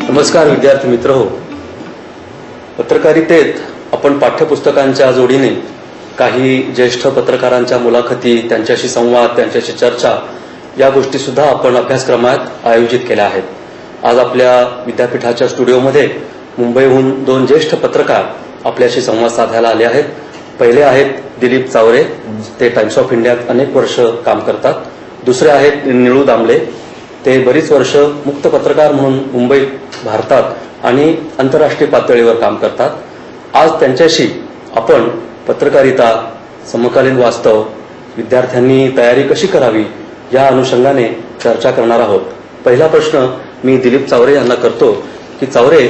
नमस्कार विद्यार्थी मित्र हो. पत्रकारितेत आपण पाठ्यपुस्तकांच्या जोडीने काही ज्येष्ठ पत्रकारांच्या मुलाखती, त्यांच्याशी संवाद, त्यांच्याशी चर्चा या गोष्टी सुद्धा आपण अभ्यासक्रमात आयोजित केल्या आहेत. आज आपल्या विद्यापीठाच्या स्टुडिओमध्ये मुंबईहून 2 ज्येष्ठ पत्रकार आपल्याशी संवाद साधायला आले आहेत. पहिले आहेत दिलीप चावरे, ते टाइम्स ऑफ इंडियात अनेक वर्ष काम करतात. दुसरे आहेत निळू दामले, ते बरीच वर्ष मुक्त पत्रकार म्हणून मुंबईत, भारतात आणि आंतरराष्ट्रीय पातळीवर काम करतात. आज त्यांच्याशी आपण पत्रकारिता, समकालीन वास्तव, विद्यार्थ्यांनी तयारी कशी करावी या अनुषंगाने चर्चा करणार आहोत. पहिला प्रश्न मी दिलीप चावरे यांना करतो की चावरे,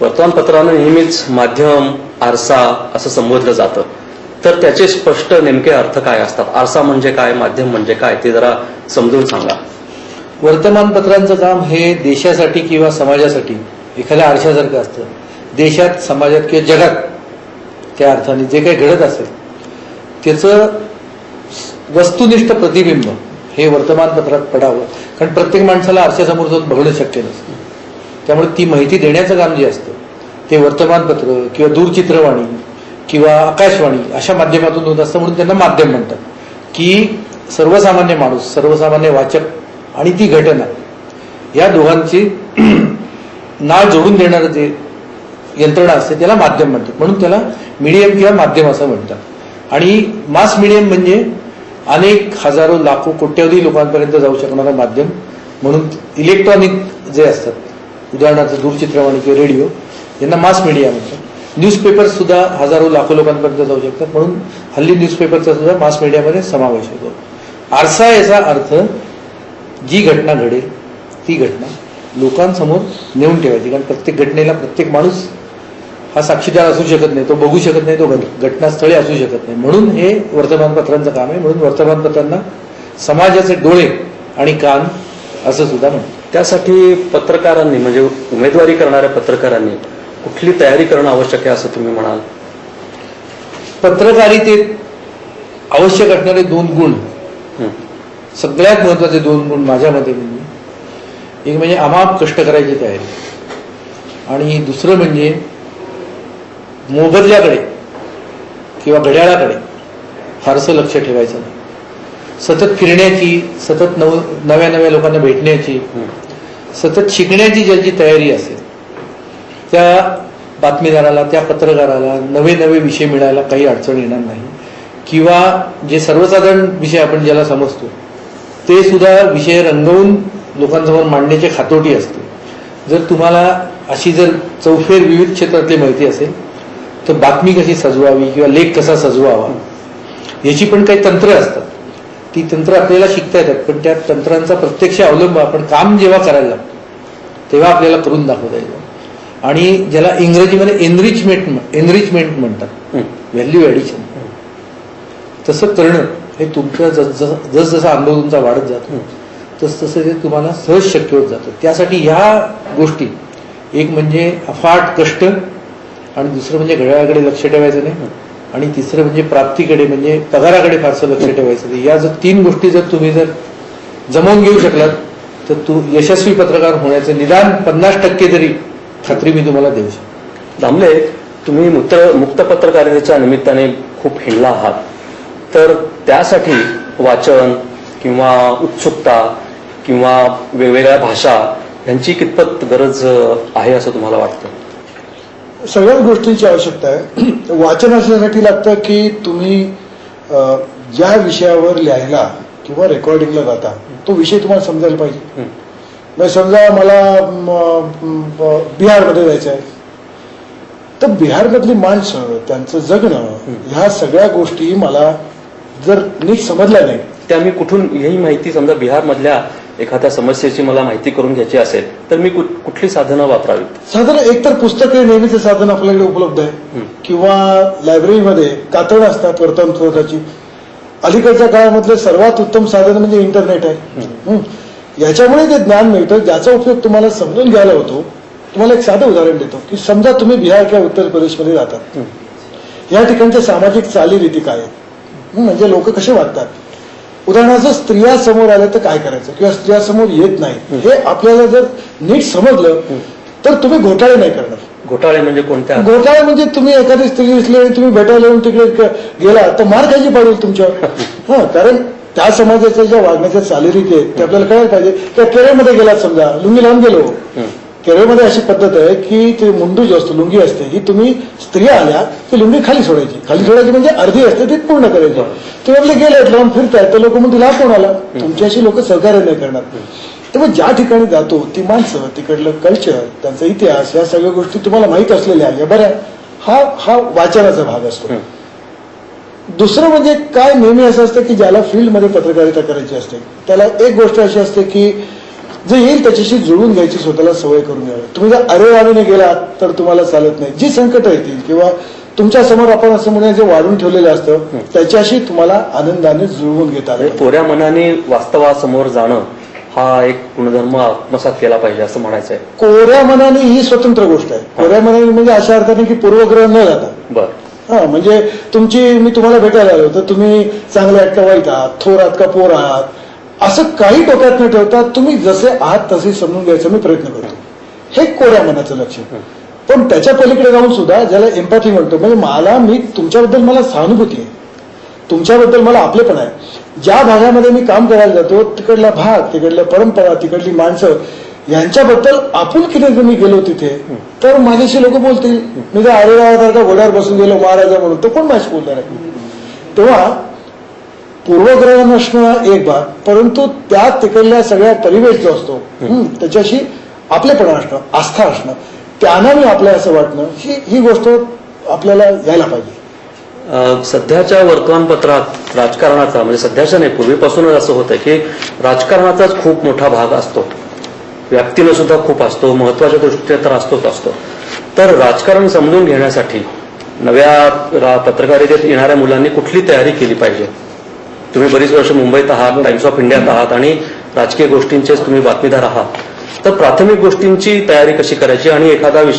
वर्तमानपत्रांना नेहमीच माध्यम, आरसा असं संबोधलं जातं, तर त्याचे स्पष्ट नेमके अर्थ काय असतात? आरसा म्हणजे काय, माध्यम म्हणजे काय, ते जरा समजून सांगा. वर्तमानपत्रांचं काम हे देशासाठी किंवा समाजासाठी एखाद्या आरशासारखं असतं. देशात, समाजात किंवा जगात त्या अर्थाने जे काही घडत असेल त्याचं वस्तुनिष्ठ प्रतिबिंब हे वर्तमानपत्रात पडावं. कारण प्रत्येक माणसाला आरशासमोर जाऊन बघणं शक्य नसतं. त्यामुळे ती माहिती देण्याचं काम जे असतं ते वर्तमानपत्र किंवा दूरचित्रवाणी किंवा आकाशवाणी अशा माध्यमातून होत असतं. म्हणून त्यांना माध्यम म्हणतात. की सर्वसामान्य माणूस, सर्वसामान्य वाचक आणि ती घटना या दोघांची नाळ जोडून देणारं जे यंत्रणा असते त्याला माध्यम म्हणतात. म्हणून त्याला मीडियम किंवा माध्यम असं म्हणतात. आणि मास मीडियम म्हणजे अनेक हजारो, लाखो, कोट्यवधी लोकांपर्यंत जाऊ शकणारं माध्यम. म्हणून इलेक्ट्रॉनिक जे असतात, उदाहरणार्थ दूरचित्रवाणी किंवा रेडिओ, यांना मास मीडिया म्हणतात. न्यूजपेपर सुद्धा हजारो, लाखो लोकांपर्यंत जाऊ शकतात. म्हणून हल्ली न्यूजपेपरचा सुद्धा मास मीडियामध्ये समावेश होतो. आरसा याचा अर्थ जी घटना घडेल ती घटना लोकांसमोर नेऊन ठेवायची. कारण प्रत्येक घटनेला प्रत्येक माणूस हा साक्षीदार असू शकत नाही, तो बघू शकत नाही, तो घटनास्थळी असू शकत नाही. म्हणून हे वर्तमानपत्रांचं काम आहे. म्हणून वर्तमानपत्रांना समाजाचे डोळे आणि कान असं सुद्धा म्हणतात. त्यासाठी पत्रकारांनी, म्हणजे उमेदवारी करणाऱ्या पत्रकारांनी कुठली तयारी करणं आवश्यक आहे असं तुम्ही म्हणाल? पत्रकारितेत आवश्यक असणारे 2 गुण, सगळ्यात महत्वाचे 2 गुण माझ्या मते म्हणजे, एक म्हणजे अमाप कष्ट करायची तयारी आणि दुसरं म्हणजे मोबदल्याकडे किंवा घड्याळाकडे फारसं लक्ष ठेवायचं नाही. सतत फिरण्याची, सतत नव्या नव्या लोकांना भेटण्याची, सतत शिकण्याची ज्याची तयारी असेल त्या बातमीदाराला, त्या पत्रकाराला नवे नवे विषय मिळायला काही अडचण येणार नाही. किंवा जे सर्वसाधारण विषय आपण ज्याला समजतो ते सुद्धा विषय रंगवून लोकांसमोर मांडण्याची खातोटी असते. जर तुम्हाला अशी जर चौफेर विविध क्षेत्रातली माहिती असेल तर बातमी कशी सजवावी किंवा लेख कसा सजवावा याची पण काही तंत्र असतात. ती तंत्र आपल्याला शिकता येतात. पण त्या तंत्रांचा प्रत्यक्ष अवलंब आपण काम जेव्हा करायला लागतो तेव्हा आपल्याला करून दाखवता येतं. आणि ज्याला इंग्रजीमध्ये एनरिचमेंट म्हणतात, व्हॅल्यू ॲडिशन, तसं करणं हे तुमच्या जसजसा अनुभव तुमचा वाढत जातो तसतसं ते तुम्हाला सहज शक्य होत जातं. त्यासाठी ह्या गोष्टी, एक म्हणजे अफाट कष्ट आणि दुसरं म्हणजे घड्याळाकडे लक्ष ठेवायचं नाही आणि तिसरं म्हणजे प्राप्तीकडे, म्हणजे पगाराकडे फारसं लक्ष ठेवायचं नाही. या जर 3 गोष्टी जर तुम्ही जर जमवून घेऊ शकलात तर तू यशस्वी पत्रकार होण्याचं निदान 50% तरी खात्री मी तुम्हाला देऊ शकतो. दामले, तुम्ही मुक्त पत्रकारितेच्या निमित्ताने खूप हिंडला आहात, तर त्यासाठी वाचन किंवा उत्सुकता किंवा वेगवेगळ्या भाषा यांची कितपत गरज आहे असं तुम्हाला वाटतं? सगळ्याच गोष्टींची आवश्यकता आहे. वाचन असण्यासाठी लागतं की तुम्ही ज्या विषयावर लिहायला किंवा रेकॉर्डिंगला जाता तो विषय तुम्हाला समजायला पाहिजे. म्हणजे समजा मला बिहारमध्ये जायचं आहे तर बिहारमधली माणसं, त्यांचं जगणं, ह्या सगळ्या गोष्टी मला जर नीट समजल्या नाही, त्या मी कुठून ही माहिती, समजा बिहारमधल्या एखाद्या समस्येची मला माहिती करून घ्यायची असेल तर मी कुठली साधनं वापरावीत? साधारण एकतर पुस्तक हे नेहमीचे साधन आपल्याकडे उपलब्ध आहे किंवा लायब्ररीमध्ये कातडं असतात वर्तमानपत्राची. अलीकडच्या काळामधलं सर्वात उत्तम साधन म्हणजे इंटरनेट आहे. याच्यामुळे ते ज्ञान मिळतं ज्याचा उपयोग तुम्हाला समजून घ्यायला होतो. तुम्हाला एक साधं उदाहरण देतो की समजा तुम्ही बिहार किंवा उत्तर प्रदेशमध्ये जातात, या ठिकाणच्या सामाजिक चालीरीती काय आहेत, म्हणजे लोक कसे वागतात, उदाहरणार्थ स्त्रिया समोर आल्या तर काय करायचं किंवा स्त्रिया समोर येत नाही हे आपल्याला जर नीट समजलं तर तुम्ही घोटाळे नाही करणार. घोटाळे म्हणजे कोणत्या? घोटाळे म्हणजे तुम्ही एखादी स्त्री दिसली आणि तुम्ही भेटायला येऊन तिकडे गेला तर मार खायची पाडेल तुमच्यावर. हा, कारण त्या समाजाच्या ज्या वागण्याच्या चालीरीती आहेत ते आपल्याला कळायला पाहिजे. किंवा केरळमध्ये गेलात समजा, लुंगी लावून गेलो. केरळमध्ये अशी पद्धत आहे की ते मुंडू जो असतो, लुंगी असते, ही तुम्ही स्त्रिया आल्या की लुंगी खाली सोडायची म्हणजे अर्धी असते ती पूर्ण करायची. तुम्ही आपले गेले लावून फिरताय तर लोक म्हणतील हा कोण आला, तुमच्याशी लोक सहकार्य नाही करणार. त्यामुळे ज्या ठिकाणी जातो ती माणसं, तिकडलं कल्चर, त्यांचा इतिहास, या सगळ्या गोष्टी तुम्हाला माहीत असलेल्या आहे बऱ्या, हा वाचनाचा भाग असतो. दुसरं म्हणजे काय, नेहमी असं असतं की ज्याला फील्डमध्ये पत्रकारिता करायची असते त्याला एक गोष्ट अशी असते की जे येईल त्याच्याशी जुळून घ्यायची स्वतःला सवय करून घ्यावी. तुम्ही जर अरेरावीने गेलात तर तुम्हाला चालत नाही. जी संकट येतील किंवा तुमच्या समोर आपण असं म्हणून जे वाढून ठेवलेलं असतं त्याच्याशी तुम्हाला आनंदाने जुळवून घेता आलं. कोऱ्या मनाने वास्तवासमोर जाणं हा एक गुणधर्म आत्मसात केला पाहिजे असं म्हणायचं आहे. कोऱ्या मनाने ही स्वतंत्र गोष्ट आहे. कोऱ्या मनाने म्हणजे अशा अर्थाने की पूर्वग्रह न जाता. बरं. हा, म्हणजे मी तुम्हाला भेटायला आलो तर तुम्ही चांगले आहात का वाईट आहात, थोर आहात का पोर आहात, असं काही डोक्यात न ठेवता तुम्ही जसे आहात तसे समजून घ्यायचा मी प्रयत्न करतो. हे कोऱ्या मनाचं लक्ष. पण त्याच्या पलीकडे जाऊन सुद्धा ज्याला एम्पॅथी म्हणतो, म्हणजे मी तुमच्याबद्दल मला सहानुभूती आहे, तुमच्याबद्दल मला आपलेपण आहे. ज्या भागामध्ये मी काम करायला जातो तिकडला भाग, तिकडल्या परंपरा, तिकडली माणसं यांच्याबद्दल आपुलकीने जर मी गेलो तिथे तर माझ्याशी लोक बोलतील. मी जर आरेरावासारखा घोड्यावर बसून गेलो महाराजा म्हणून तो कोण माझ्याशी बोलणार आहे. तेव्हा पूर्वग्रह नसणं एक भाग, परंतु त्या तिकडल्या सगळ्या परिवेश जो असतो त्याच्याशी आपलेपणा असणं, आस्था असणं, त्यांना मी आपल्या असं वाटणं, ही गोष्ट आपल्याला यायला पाहिजे. सध्याच्या वर्तमानपत्रात राजकारणाचा, म्हणजे सध्याच्या नाही पूर्वीपासूनच असं होतं की राजकारणाचाच खूप मोठा भाग असतो, व्याप्तीनं सुद्धा खूप असतो, महत्वाच्या दृष्टीने तर असतो. तर राजकारण समजून घेण्यासाठी नव्या पत्रकारितेत येणाऱ्या मुलांनी कुठली तयारी केली पाहिजे? तुम्ही बरीच वर्ष मुंबईत आहात, टाइम्स ऑफ इंडियात आहात आणि राजकीय गोष्टींचेच तुम्ही बातमीदार आहात. तर प्राथमिक गोष्टींची तयारी कशी करायची आणि एखादं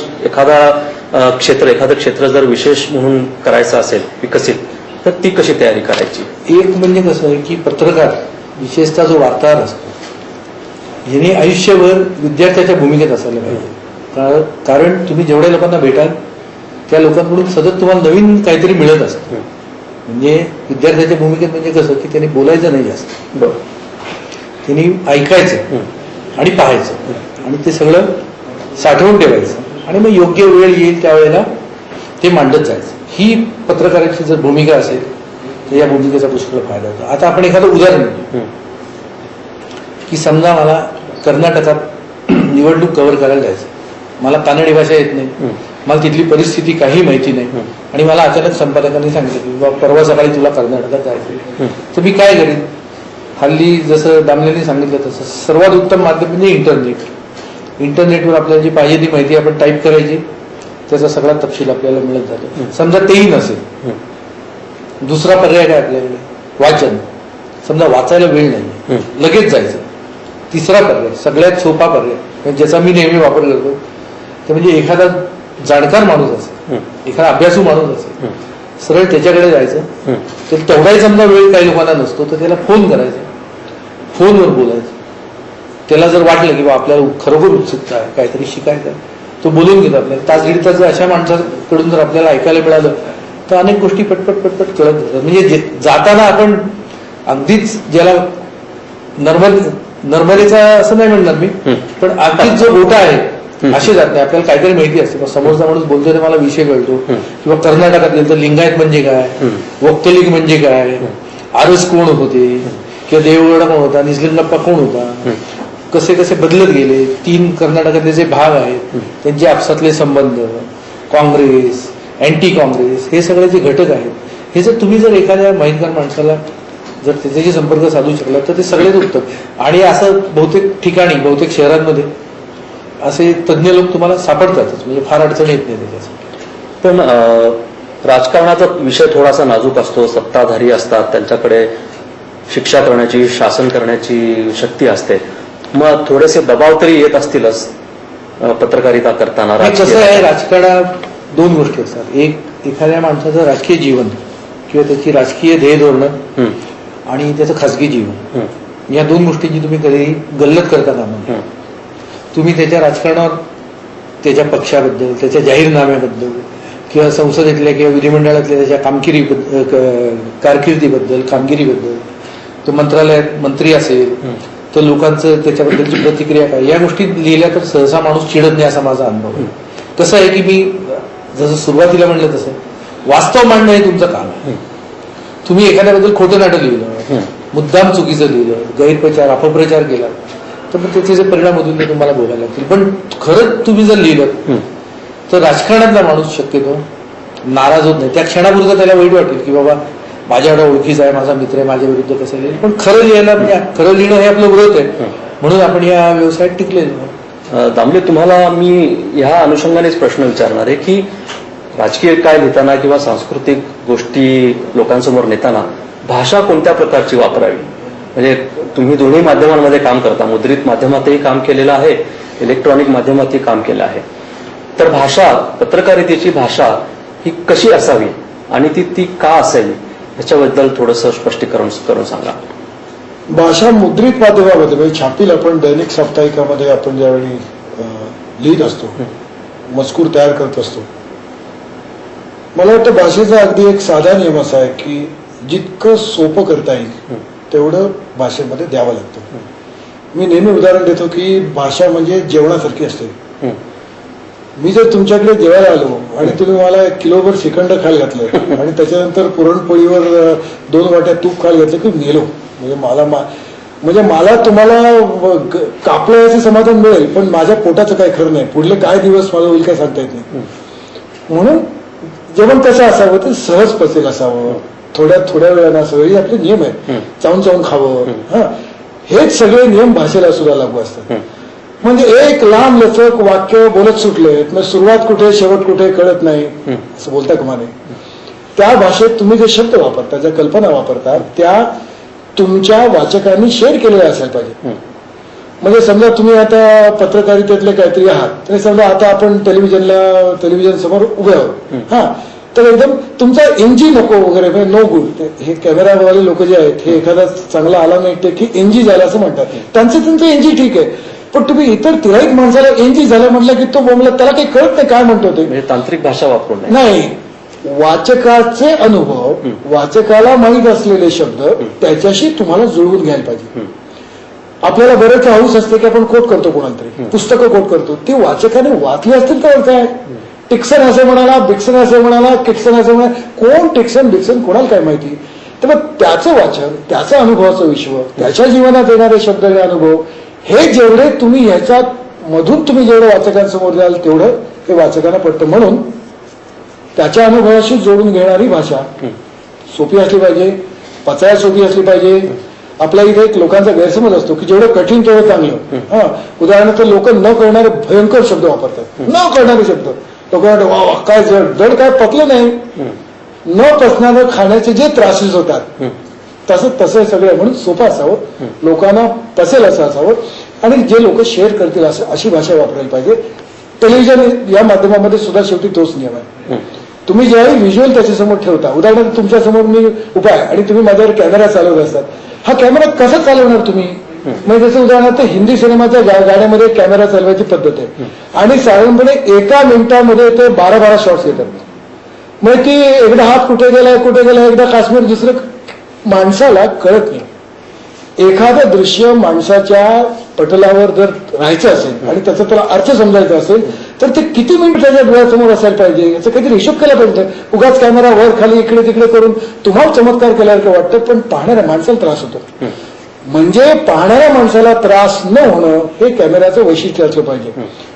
क्षेत्र जर विशेष म्हणून करायचं असेल विकसित तर ती कशी तयारी करायची? एक म्हणजे कसं आहे की पत्रकार, विशेषतः जो वार्ताहर असतो, याने आयुष्यभर विद्यार्थ्याच्या भूमिकेत असायला पाहिजे. कारण तुम्ही जेवढ्या लोकांना भेटाल त्या लोकांकडून सतत तुम्हाला नवीन काहीतरी मिळत असतं. म्हणजे विद्यार्थ्याच्या भूमिकेत म्हणजे कसं की त्यांनी बोलायचं नाही जास्त, त्यांनी ऐकायचं आणि पाहायचं आणि ते सगळं साठवून ठेवायचं आणि मग योग्य वेळ येईल त्यावेळेला ते मांडत जायचं. ही पत्रकाराची जर भूमिका असेल तर या भूमिकेचा पुष्कळ फायदा होतो. आता आपण एखादं उदाहरण घेऊ की समजा मला कर्नाटकात निवडणूक कव्हर करायला जायचं, मला कानडी भाषा येत नाही, मला तिथली परिस्थिती काही माहिती नाही आणि मला अचानक संपादकांनी सांगितलं की बाबा परवा सकाळी तुला कर्नाटकात जायचं, तर मी काय करेन? हल्ली जसं दामलेंनी सांगितलं तसं सर्वात उत्तम माध्यम म्हणजे इंटरनेटवर आपल्याला जी पाहिजे ती माहिती आपण टाईप करायची, त्याचा सगळा तपशील आपल्याला मिळत जातो. समजा तेही नसेल, दुसरा पर्याय काय आपल्याकडे? वाचन. समजा वाचायला वेळ नाही, लगेच जायचं. तिसरा पर्याय, सगळ्यात सोपा पर्याय, ज्याचा मी नेहमी वापर करतो, ते म्हणजे एखादा जाणकार माणूस असेल, एखादा अभ्यासू माणूस असेल, सरळ त्याच्याकडे जायचं. तर तेवढाही समजा वेळ काही लोकांना नसतो तर त्याला फोन करायचा, फोनवर बोलायचं. त्याला जर वाटलं की बा आपल्याला खरोखर उत्सुकता आहे, काहीतरी शिकायचं, तो बोलून घेतो आपल्याला. तास दीड तास अशा माणसाकडून जर आपल्याला ऐकायला मिळालं तर अनेक गोष्टी पटपट कळत जातात. म्हणजे जाताना आपण अगदीच ज्याला नर्मदेचा असं नाही म्हणणार मी, पण अगदीच जो गोटा आहे असे जात नाही. आपल्याला काहीतरी माहिती असते, समोरचा माणूस बोलतोय तर मला विषय कळतो. किंवा कर्नाटकात तर लिंगायत म्हणजे काय, वक्तलिंग म्हणजे काय, आरस कोण होते, किंवा देवगड कोण होता, निजलिंगप्पा कोण होता, कसे कसे बदलत गेले, 3 कर्नाटकातले जे भाग आहेत त्यांचे आपसातले संबंध, काँग्रेस, अँटी काँग्रेस, हे सगळे जे घटक आहेत, हे जर तुम्ही जर एखाद्या माहितगार माणसाला जर त्याच्याशी संपर्क साधू शकला तर ते सगळेच उत्तम. आणि असं बहुतेक ठिकाणी, बहुतेक शहरांमध्ये असे तज्ज्ञ लोक तुम्हाला सापडतातच, म्हणजे फार अडचण येत नाही त्याच्यासाठी. पण राजकारणाचा विषय थोडासा नाजूक असतो, सत्ताधारी असतात, त्यांच्याकडे शिक्षा करण्याची, शासन करण्याची शक्ती असते. मग थोडेसे दबाव तरी येत असतीलच पत्रकारिता करताना. कसं आहे, राजकारणात 2 गोष्टी असतात. एक, एखाद्या माणसाचं राजकीय जीवन किंवा त्याची राजकीय ध्येय धोरणं आणि त्याचं खासगी जीवन या दोन गोष्टींची तुम्ही कधी गल्लत करता कामा नये. तुम्ही त्याच्या राजकारणावर, त्याच्या पक्षाबद्दल, त्याच्या जाहीरनाम्याबद्दल किंवा संसदेतल्या किंवा विधिमंडळातल्या त्याच्या कारकिर्दीबद्दल, कामगिरीबद्दल, तो मंत्रालयात मंत्री असेल तर लोकांचं त्याच्याबद्दलची प्रतिक्रिया काय, या गोष्टी लिहिल्या तर सहसा माणूस चिडत नाही असा माझा अनुभव आहे. कसं आहे की मी जसं सुरुवातीला म्हणलं तसं वास्तव मांडणं हे तुमचं काम आहे. तुम्ही एखाद्याबद्दल खोटं नाटक लिहिलं, मुद्दाम चुकीचं लिहिलं, गैरप्रचार, अपप्रचार केला तर मग त्याचे जे परिणाम होतील ते तुम्हाला बोलायला लागतील. पण खरंच तुम्ही जर लिहिलं तर राजकारणातला माणूस शक्यतो नाराज होत नाही. त्या क्षणापुरतं त्याला वाईट वाटेल की बाबा माझ्याकडे ओळखीचा आहे, माझा मित्र आहे, माझ्या विरुद्ध कसं लिहिलं. पण खरं लिहायला म्हणजे खरं लिहिणं हे आपलं व्रत आहे, म्हणून आपण या व्यवसायात टिकलेलो. दामले, तुम्हाला मी ह्या अनुषंगानेच प्रश्न विचारणार आहे की राजकीय काय लिहिताना किंवा सांस्कृतिक गोष्टी लोकांसमोर नेताना भाषा कोणत्या प्रकारची वापरावी. म्हणजे तुम्ही दोन्ही माध्यमांमध्ये काम करता, मुद्रित माध्यमातही काम केलेलं आहे, इलेक्ट्रॉनिक माध्यमातही काम केलं आहे. तर भाषा, पत्रकारितेची भाषा ही कशी असावी आणि ती का असावी याच्याबद्दल थोडंसं स्पष्टीकरण करून सांगा. भाषा मुद्रित माध्यमामध्ये म्हणजे छापील आपण दैनिक साप्ताहिकामध्ये आपण ज्यावेळी लिहित असतो, मजकूर तयार करत असतो, मला वाटतं भाषेचा अगदी एक साधा नियम असा आहे की जितकं सोपं करता येईल तेवढं भाषेमध्ये द्यावं लागतं. मी नेहमी उदाहरण देतो की भाषा म्हणजे जेवणासारखी असते. मी जर तुमच्याकडे जेवायला आलो आणि तुम्ही मला 1 किलोभर श्रीखंड खायला घातलं आणि त्याच्यानंतर पुरणपोळीवर 2 वाट्या तूप खायला घातलं की मेलो. म्हणजे मला तुम्हाला कापलं याचं समाधान मिळेल, पण माझ्या पोटाचं काही खरं नाही, पुढले काय दिवस मला होईल काय सांगता येत नाही. म्हणून जेवण कसं असावं ते सहज पचेल असावं, थोड्या वेळानं असावं, हे आपले नियम आहेत. चावून खावं, हेच सगळे नियम भाषेला सुद्धा लागू असतात. म्हणजे एक लांब लचक वाक्य बोलत सुटले, मग सुरुवात कुठे शेवट कुठे कळत नाही असं बोलता कामा नये. त्या भाषेत तुम्ही जे शब्द वापरता, ज्या कल्पना वापरता, त्या तुमच्या वाचकांनी शेअर केलेल्या असायला पाहिजे. म्हणजे समजा तुम्ही आता पत्रकारितेतले काहीतरी आहात, तर समजा आता आपण टेलिव्हिजन समोर उभे आहोत, तर एकदम तुमचा एनजी नको वगैरे, म्हणजे नो गुड. हे कॅमेरावाले लोक जे आहेत, हे एखादा चांगला आला नाही ते की एनजी झाला असं म्हणतात. त्यांचं एनजी ठीक आहे, पण तुम्ही इतर तिराईक माणसाला एनजी झालं म्हटलं की तो बोमला त्याला काही कळत नाही काय म्हणतो ते. म्हणजे तांत्रिक भाषा वापरून नाही, वाचकाचे अनुभव, वाचकाला माहीत असलेले शब्द त्याच्याशी तुम्हाला जुळवून घ्यायला पाहिजे. आपल्याला बरेच हाऊस असते की आपण कोट करतो, कोणाला तरी पुस्तकं कोट करतो, ती वाचकाने वाचली असतील तर काय. टिक्सन असं म्हणाला, बिक्सन असं म्हणाला, किटसन असं म्हणाला, कोण टिक्सन बिक्सन कोणाला काय माहिती. तर मग त्याचं वाचन, त्याचं अनुभवाचं विश्व, त्याच्या जीवनात येणारे शब्द आणि अनुभव, हे जेवढे तुम्ही ह्याच्यात मधून तुम्ही जेवढं वाचकांसमोर द्याल तेवढं हे वाचकांना पडतं. म्हणून त्याच्या अनुभवाशी जोडून घेणारी भाषा सोपी असली पाहिजे, पचायला सोपी असली पाहिजे. आपल्या इथे एक लोकांचा गैरसमज असतो की जेवढं कठीण तेवढं चांगलं. उदाहरणार्थ लोक न कळणारे भयंकर शब्द वापरतात, न कळणारे शब्द. लोक वा काय जड काय पकलं नाही. न पचणारं खाण्याचे जे त्रासेस होतात तसं सगळं, म्हणून सोपं असावं, लोकांना पचेल असं असावं, आणि जे लोक शेअर करतील अशी भाषा वापरायला पाहिजे. टेलिव्हिजन या माध्यमामध्ये सुद्धा शेवटी तोच नियम आहे. तुम्ही ज्यावेळी व्हिज्युअल त्याच्यासमोर ठेवता, उदाहरणार्थ तुमच्यासमोर मी उभा आहे आणि तुम्ही माझ्यावर कॅमेरा चालवत असतात, हा कॅमेरा कसा चालवणार तुम्ही. म्हणजे जसं उदाहरणार्थ हिंदी सिनेमाच्या गाड्यामध्ये कॅमेरा चालवायची पद्धत आहे आणि साधारणपणे 1 मिनिटामध्ये ते 12 शॉट्स येतात. मग ती एकदा हात कुठे गेला, एकदा काश्मीर, दुसरं माणसाला कळत नाही. एखादं दृश्य माणसाच्या पटलावर जर राहायचं असेल आणि त्याचा त्याला अर्थ समजायचा असेल तर ते किती मिनिट त्याच्या डोळ्यासमोर असायला पाहिजे, याचा काहीतरी हिशोब केला पाहिजे. उगाच कॅमेरा वर खाली इकडे तिकडे करून तुम्हाला चमत्कार केल्यासारखं वाटतं, पण पाहणाऱ्या माणसाला त्रास होतो. म्हणजे पाहणाऱ्या माणसाला त्रास न होणं हे कॅमेऱ्याचं वैशिष्ट्य असलं पाहिजे.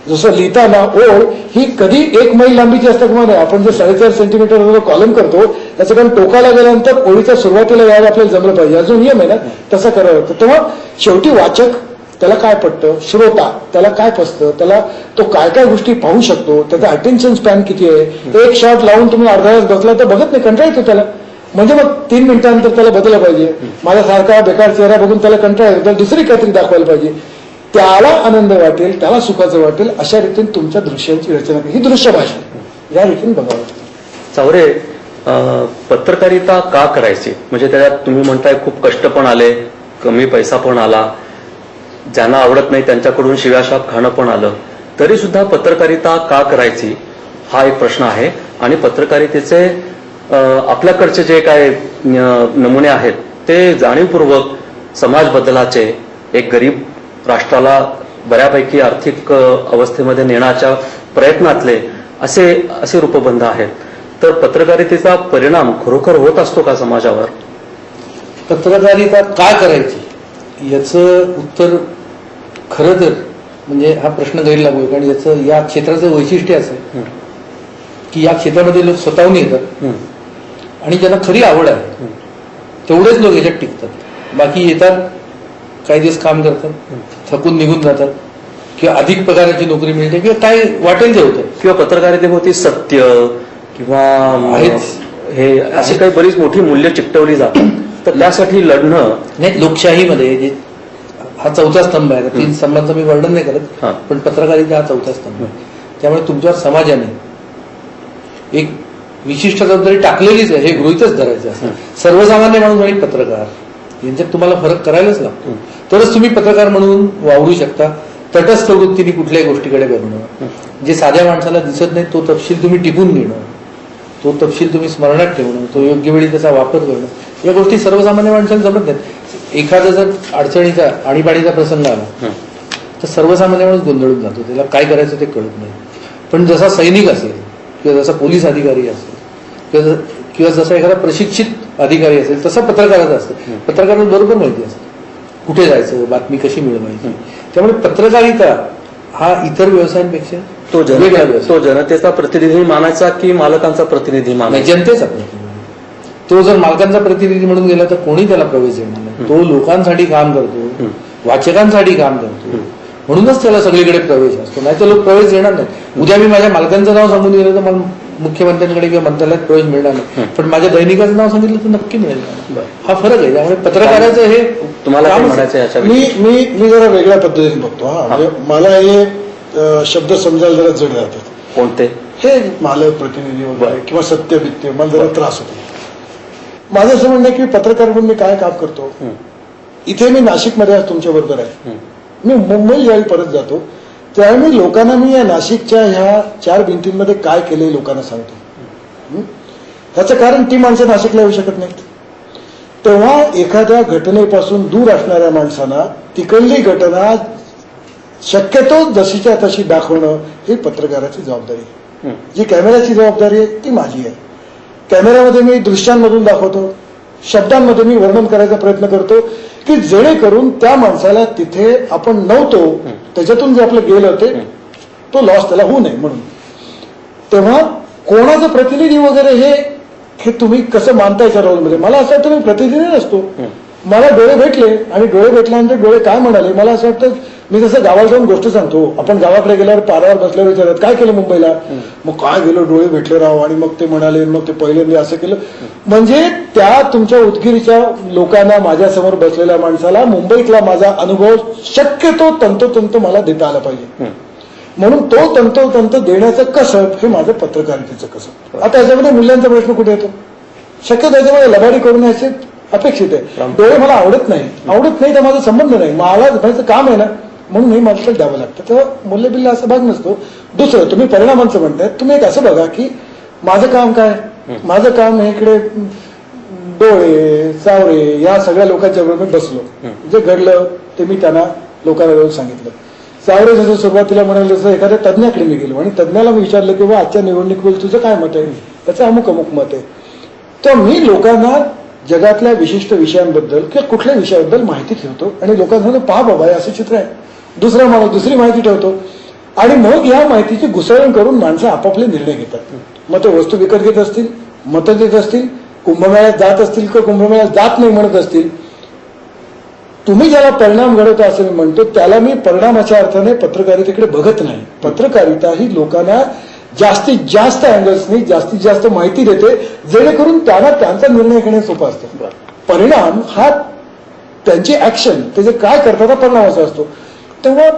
जसं लिहिताना ओळ ही कधी 1 मैल लांबीची असतं किंवा नाही, आपण जे 4.5 सेंटीमीटर कॉलम करतो त्याचं कारण टोकाला गेल्यानंतर ओळीच्या सुरुवातीला यायला आपल्याला जमलं पाहिजे, अजून नियम आहे ना, तसं करावं लागतं. तेव्हा शेवटी वाचक त्याला काय पटतं, श्रोता त्याला काय पचतं, त्याला तो काय काय गोष्टी पाहू शकतो, त्याचा अटेन्शन स्पॅन किती आहे. एक शॉट लावून तुम्ही अर्धा तास बसला तर बघत नाही, कंटाळा येतो त्याला. म्हणजे मग 3 मिनिटांनंतर त्याला बदललं पाहिजे. माझ्यासारखा बेकार चेहरा बघून त्याला कंटाळा येतो, त्याला दुसरी काहीतरी दाखवायला पाहिजे, त्याला आनंद वाटेल, त्याला सुखाचं वाटेल, अशा रीतीने तुमच्या दृश्यांची रचना ही दृश्य भाषा या रीतीने बघावं. चावरे, पत्रकारिता का करायची? म्हणजे त्याच्यात तुम्ही म्हणताय खूप कष्ट पण आले, कमी पैसा पण आला, ज्यांना आवडत नाही त्यांच्याकडून शिव्याशाप खाणं पण आलं, तरी सुद्धा पत्रकारिता का करायची हा एक प्रश्न आहे. आणि पत्रकारितेचे आपल्याकडचे जे काय नमुने आहेत ते जाणीवपूर्वक समाज बदलाचे, एक गरीब राष्ट्राला बऱ्यापैकी आर्थिक अवस्थेमध्ये नेण्याच्या प्रयत्नातले असे रूपबंध आहेत. तर पत्रकारितेचा परिणाम खरोखर होत असतो का समाजावर? पत्रकारिता का करायची याचं उत्तर खरं तर म्हणजे हा प्रश्न गैरलागू आहे. कारण याचं या क्षेत्राचं वैशिष्ट्य असं आहे की या क्षेत्रामध्ये लोक स्वतःहून येतात आणि ज्यांना खरी आवड आहे तेवढेच लोक याच्यात टिकतात. बाकी येतात, काही दिवस काम करतात, थकून निघून जातात, किंवा अधिक पगाराची नोकरी मिळते, किंवा काय वाटेल ते होतं. किंवा पत्रकारितेभोवती सत्य किंवा हे अशी काही बरीच मोठी मूल्य चिकटवली जातात. तर त्यासाठी लढणं नाही, लोकशाहीमध्ये जे हा चौथा स्तंभ आहे, 3 स्तंभांचं मी वर्णन नाही करत, पण पत्रकारिता हा चौथा स्तंभ आहे. त्यामुळे तुमच्यावर समाजाने एक विशिष्ट जबाबदारी टाकलेलीच आहे, हे गृहीतच धरायचं असतं. सर्वसामान्य माणूस आणि पत्रकार यांच्यात तुम्हाला फरक करायलाच लागतो, तरच तुम्ही पत्रकार म्हणून वावरू शकता. तटस्थ वृत्तीने कुठल्याही गोष्टीकडे बघणं, जे साध्या माणसाला दिसत नाही तो तपशील तुम्ही टिकून घेणं, तो तपशील तुम्ही स्मरणात ठेवणं, तो योग्य वेळी त्याचा वापर करणं, या गोष्टी सर्वसामान्य माणसाला जमत नाहीत. एखादा जर अडचणीचा आणीबाणीचा प्रसंग आला तर सर्वसामान्य माणूस गोंधळून जातो, त्याला काय करायचं ते कळत नाही. पण जसा सैनिक असेल किंवा जसा पोलीस अधिकारी असेल किंवा जसा एखादा प्रशिक्षित अधिकारी असेल तसा पत्रकाराचा असतं. पत्रकाराला बरोबर माहिती असतं कुठे जायचं, बातमी कशी मिळवायची. त्यामुळे पत्रकारिता हा इतर व्यवसायांपेक्षा वेगळा व्यवसाय. तो जनतेचा प्रतिनिधी मानायचा की मालकांचा प्रतिनिधी मानायचा? जनतेचा प्रतिनिधी. तो जर मालकांचा प्रतिनिधी म्हणून गेला तर कोणी त्याला प्रवेश देणार नाही. तो लोकांसाठी काम करतो, वाचकांसाठी काम करतो, म्हणूनच त्याला सगळीकडे प्रवेश असतो. नाही तर लोक प्रवेश देणार नाही. उद्या मी माझ्या मालकांचं नाव सांगून गेलं तर मला मुख्यमंत्र्यांकडे किंवा मंत्रालयात प्रवेश मिळणार नाही, पण माझ्या दैनिकाचं नाव सांगितलं तर नक्की मिळेल. हा फरक आहे. त्यामुळे पत्रकाराचं हे तुम्हाला म्हणायचं मी जरा वेगळ्या पद्धतीने बघतो. म्हणजे मला हे शब्द समजायला जरा जड जातात. कोणते? हे मालक प्रतिनिधी वगैरे किंवा सत्यभित्य, मला जरा त्रास होतो. माझं असं म्हणणं आहे की पत्रकार म्हणून मी काय काम करतो. इथे मी नाशिकमध्ये आज तुमच्या बरोबर आहे. मी मुंबई ज्यावेळी परत जातो त्यावेळी मी लोकांना मी या नाशिकच्या ह्या 4 भिंतींमध्ये काय केलंय लोकांना सांगतो. ह्याचं कारण ती माणसं नाशिकला येऊ शकत नाहीत. तेव्हा एखाद्या घटनेपासून दूर असणाऱ्या माणसांना तिकडली घटना शक्यतो जशीच्या तशी दाखवणं ही पत्रकाराची जबाबदारी आहे. जी कॅमेऱ्याची जबाबदारी आहे ती माझी आहे. कॅमेऱ्यामध्ये मी दृश्यांमधून दाखवतो, शब्दांमध्ये मी वर्णन करायचा प्रयत्न करतो की जेणेकरून त्या माणसाला तिथे आपण नव्हतो त्याच्यातून जे आपलं गेलं ते तो लॉस त्याला होऊ नये म्हणून. तेव्हा कोणाचं प्रतिनिधी वगैरे हे तुम्ही कसं मानतायच्या रोलमध्ये. मला असं वाटतं मी प्रतिनिधी नसतो. मला डोळे भेटले आणि डोळे भेटल्यानंतर डोळे काय म्हणाले, मला असं वाटतं मी जसं गावाला जाऊन गोष्ट सांगतो. आपण गावाकडे गेल्यावर पारावर बसल्यावर विचारत काय केलं मुंबईला, मग काय गेलो डोळे भेटले राव आणि मग ते म्हणाले, मग ते पहिल्यांदा असं केलं. म्हणजे त्या तुमच्या उदगीरच्या लोकांना, माझ्यासमोर बसलेल्या माणसाला मुंबईतला माझा अनुभव शक्यतो तंतोतंत मला देता आला पाहिजे. म्हणून तो तंतोतंत देण्याचं कसब हे माझं पत्रकारितेचं कसब. आता याच्यामध्ये मूल्यांचा प्रश्न कुठे येतो. शक्यतो याच्यामध्ये लबाडी करून याचे अपेक्षित आहे. डोळे मला आवडत नाही तर माझा संबंध नाही, मला माझं काम आहे ना म्हणून हे मला द्यावं लागतं. तेव्हा मूल्यबिल्ल असा भाग नसतो. दुसरं तुम्ही परिणामांचं म्हणताय, तुम्ही एक असं बघा की माझं काम काय. माझं काम हे इकडे डोळे चावरे या सगळ्या लोकांच्या बरोबर मी बसलो. जे घडलं ते मी त्यांना लोकांना रोज सांगितलं. चावरे जसं सुरुवातीला म्हणाले तसं एखाद्या तज्ज्ञाकडे मी गेलो आणि तज्ज्ञाला मी विचारलं की आजच्या निवडणुकीबद्दल तुझं काय मत आहे, त्याचं अमुक अमुक मत आहे. तर मी लोकांना जगातल्या विशिष्ट विषयांबद्दल किंवा कुठल्या विषयाबद्दल माहिती ठेवतो आणि लोकांना पहा बाबा असं चित्र आहे, दुसरा माणूस दुसरी माहिती ठेवतो आणि मग या माहितीची घुसळण करून माणसं आपापले निर्णय घेतात. मग ते वस्तू विकत घेत असतील, मतं देत असतील, कुंभमेळ्यात जात असतील किंवा कुंभमेळ्यात जात नाही म्हणत असतील. तुम्ही ज्याला परिणाम घडवता असेल म्हणतो त्याला मी परिणामाच्या अर्थाने पत्रकारितेकडे बघत नाही. पत्रकारिता ही लोकांना जास्तीत जास्त अँगल्सनी जास्तीत जास्त माहिती देते जेणेकरून त्यांना त्यांचा निर्णय घेणे सोपं असतं. परिणाम हा त्यांची ऍक्शन, ते जे काय करतात हा परिणामाचा असतो. तेव्हा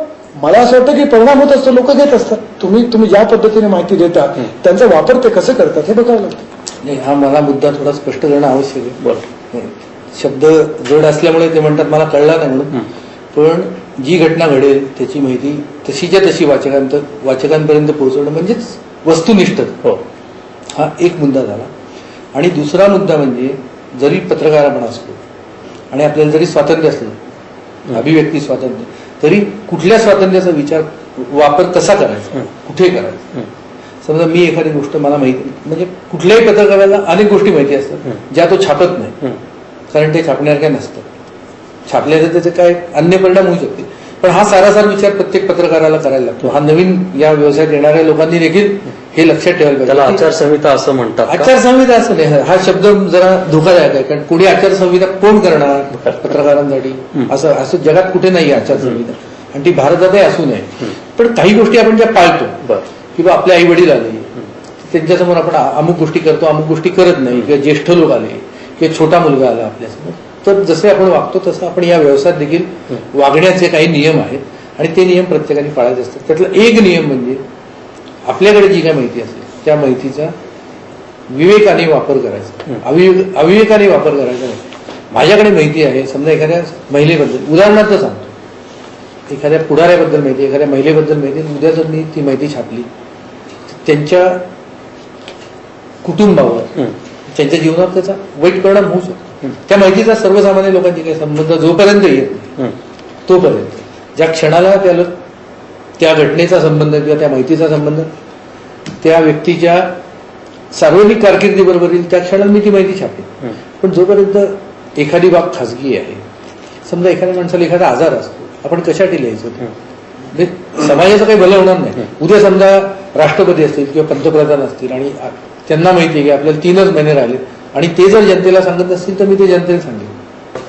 मला असं वाटतं की परिणाम होत असतो, लोक घेत असतात. तुम्ही ज्या पद्धतीने माहिती देता त्यांचा वापर ते कसं करतात हे बघावं लागतं. नाही, हा मला मुद्दा थोडा स्पष्ट करणं आवश्यक आहे. बरं. शब्द जड असल्यामुळे ते म्हणतात मला कळला नाही म्हणून. पण जी घटना घडेल त्याची माहिती तशीच्या तशी वाचकांपर्यंत पोहोचवणं म्हणजेच वस्तुनिष्ठ हो. हा एक मुद्दा झाला. आणि दुसरा मुद्दा म्हणजे जरी पत्रकार आपण असलो आणि आपल्याला जरी स्वातंत्र्य असलं, अभिव्यक्ती स्वातंत्र्य, तरी कुठल्या स्वातंत्र्याचा वापर कसा करायचा, कुठे करायचा. समजा मी एखादी गोष्ट मला माहिती, म्हणजे कुठल्याही पत्रकाराला अनेक गोष्टी माहिती असतात ज्या तो छापत नाही, कारण ते छापण्यासारख्या नसतं. छापल्याचे त्याचे काय अन्य परिणाम होऊ शकते. पण हा सारासार विचार प्रत्येक पत्रकाराला करायला लागतो. हा नवीन या व्यवसायात येणाऱ्या लोकांनी देखील हे लक्षात ठेवायला त्याला पाहिजे. आचारसंहिता असं म्हणतात का? आचारसंहिता असं नाही, हा शब्द जरा धोकादायक आहे. कारण कोणी आचारसंहिता कोण करणार पत्रकारांसाठी? असं जगात कुठे नाही आचारसंहिता, आणि ती भारतातही असू नये. पण काही गोष्टी आपण ज्या पाळतो, किंवा आपले आई वडील आले त्यांच्यासमोर आपण अमुक गोष्टी करतो, अमुक गोष्टी करत नाही, किंवा ज्येष्ठ लोक आले किंवा छोटा मुलगा आला आपल्यासमोर, तर जसे आपण वागतो तसं आपण या व्यवसायात देखील वागण्याचे काही नियम आहेत आणि ते नियम प्रत्येकाने पाळायचे असतात. त्यातला एक नियम म्हणजे आपल्याकडे जी काय माहिती असेल त्या माहितीचा विवेकाने वापर करायचा, अविवेकाने वापर करायचा नाही. माझ्याकडे माहिती आहे, समजा एखाद्या महिलेबद्दल उदाहरणार्थ सांगतो, एखाद्या पुढाऱ्याबद्दल माहिती, एखाद्या महिलेबद्दल माहिती, उद्या जर मी ती माहिती छापली त्यांच्या कुटुंबावर, त्यांच्या जीवनावर त्याचा वाईट परिणाम होऊ शकतो. त्या माहितीचा सर्वसामान्य लोकांची काही संबंध जोपर्यंत येत नाही तोपर्यंत, ज्या क्षणाला त्याला त्या घटनेचा संबंध किंवा त्या माहितीचा संबंध त्या व्यक्तीच्या सार्वजनिक कारकिर्दीबरोबर येईल त्या क्षणाला मी ती माहिती छापेन. पण जोपर्यंत एखादी बाब खाजगी आहे, समजा एखाद्या माणसाला एखादा आजार असतो, आपण कशासाठी लिहायचं? म्हणजे समाजाचं काही भलं होणार नाही. उद्या समजा राष्ट्रपती असतील किंवा पंतप्रधान असतील आणि त्यांना माहिती आहे की आपल्याला 3च महिने राहिले आणि ते जर जनतेला सांगत असतील तर मी ते जनतेला सांगेन.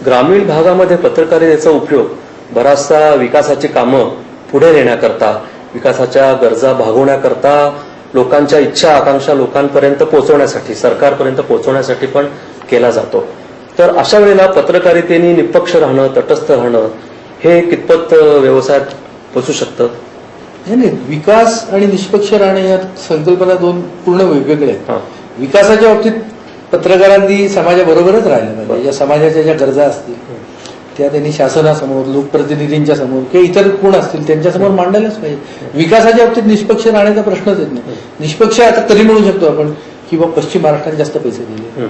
ग्रामीण भागामध्ये पत्रकारितेचा उपयोग बराचसा विकासाची कामं पुढे नेण्याकरता, विकासाच्या गरजा भागवण्याकरता, लोकांच्या इच्छा आकांक्षा लोकांपर्यंत पोहोचवण्यासाठी, सरकारपर्यंत पोहोचवण्यासाठी पण केला जातो. तर अशा वेळेला पत्रकारितेने निष्पक्ष राहणं, तटस्थ राहणं हे कितपत व्यवसायात पोचू शकतं? नाही, विकास आणि निष्पक्ष राहणे या संकल्पना दोन पूर्ण वेगवेगळ्या आहेत. विकासाच्या बाबतीत पत्रकारांनी समाजाबरोबरच राहिलं पाहिजे. या समाजाच्या ज्या गरजा असतील त्या त्यांनी शासनासमोर, लोकप्रतिनिधींच्या समोर किंवा इतर कोण असतील त्यांच्यासमोर मांडायलाच पाहिजे. विकासाच्या बाबतीत निष्पक्ष राहण्याचा प्रश्नच येत नाही. निष्पक्ष आता कधी म्हणू शकतो आपण की बा पश्चिम महाराष्ट्रात जास्त पैसे दिले,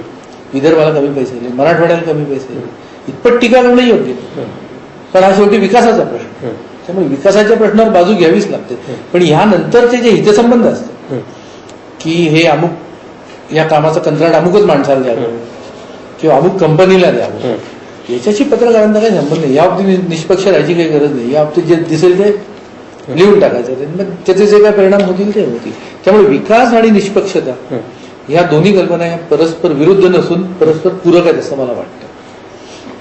विदर्भाला कमी पैसे दिले, मराठवाड्याला कमी पैसे दिले, इतपत टीका करणं योग्य. पण हा शेवटी विकासाचा प्रश्न, त्यामुळे विकासाच्या प्रश्नावर बाजू घ्यावीच लागते. पण ह्यानंतरचे जे हितसंबंध असतात की हे अमुक या कामाचं कंत्राट अमुकच माणसाला द्यावं किंवा अमुक कंपनीला द्यावं, याच्याशी पत्रकारांचा काही संबंध नाही. या बाबतीत निष्पक्ष राहायची काही गरज नाही. या बाबतीत जे दिसेल ते लिहून टाकायचं, मग त्याचे जे काय परिणाम होतील ते होतील. त्यामुळे विकास आणि निष्पक्षता या दोन्ही कल्पना या परस्पर विरुद्ध नसून परस्पर पूरक आहेत असं मला वाटतं.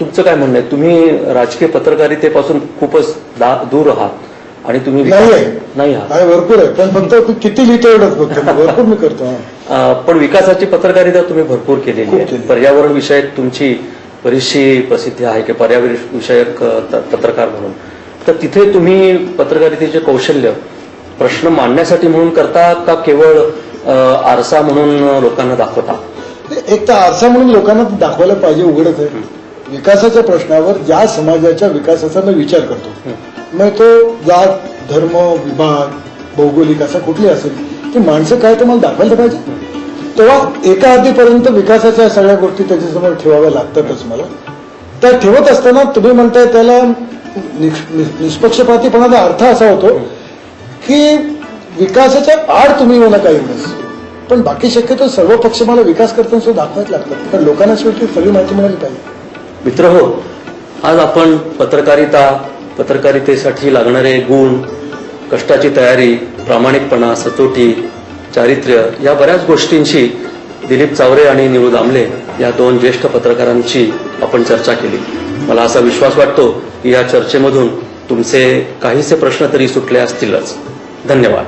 तुमचं काय म्हणणं आहे? तुम्ही राजकीय पत्रकारितेपासून खूपच दूर आहात आणि तुम्ही नाही आहात, भरपूर आहे, पण फक्त किती लिहितो एवढंच फक्त भरपूर मी करतो. पण विकासाची पत्रकारिता तुम्ही भरपूर केलेली आहे. पर्यावरण विषयक तुमची बरीचशी प्रसिद्धी आहे की पर्यावरण विषयक पत्रकार म्हणून. तर तिथे तुम्ही पत्रकारितेचे कौशल्य प्रश्न मांडण्यासाठी म्हणून करता का केवळ आरसा म्हणून लोकांना दाखवता? एक तर आरसा म्हणून लोकांना दाखवायला पाहिजे, उघडच आहे. विकासाच्या प्रश्नावर ज्या समाजाच्या विकासाचा मी विचार करतो, मग तो जात, धर्म, विभाग, भौगोलिक असा कुठली असेल, ती माणसं काय तर मला दाखवायला पाहिजे. तेव्हा एका हद्दीपर्यंत विकासाच्या सगळ्या गोष्टी त्याच्यासमोर ठेवाव्या लागतातच मला. त्या ठेवत असताना तुम्ही म्हणताय त्याला निष्पक्षपातीपणाचा अर्थ असा होतो की विकासाच्या आड तुम्ही येऊ नका एवढंच, पण बाकी शक्यतो सर्व पक्ष मला विकास करताना सुद्धा दाखवायच लागतात, कारण लोकांना शेवटी सगळी माहिती मिळाली पाहिजे. मित्र हो, आज आपण पत्रकारितेसाठी लागणारे गुण, कष्टाची तयारी, प्रामाणिकपणा, सचोटी, चारित्र्य या बऱ्याच गोष्टींची दिलीप चावरे आणि निळू दामले या दोन ज्येष्ठ पत्रकारांची आपण चर्चा केली. मला असा विश्वास वाटतो की या चर्चेमधून तुमचे काहीसे प्रश्न तरी सुटले असतीलच. धन्यवाद.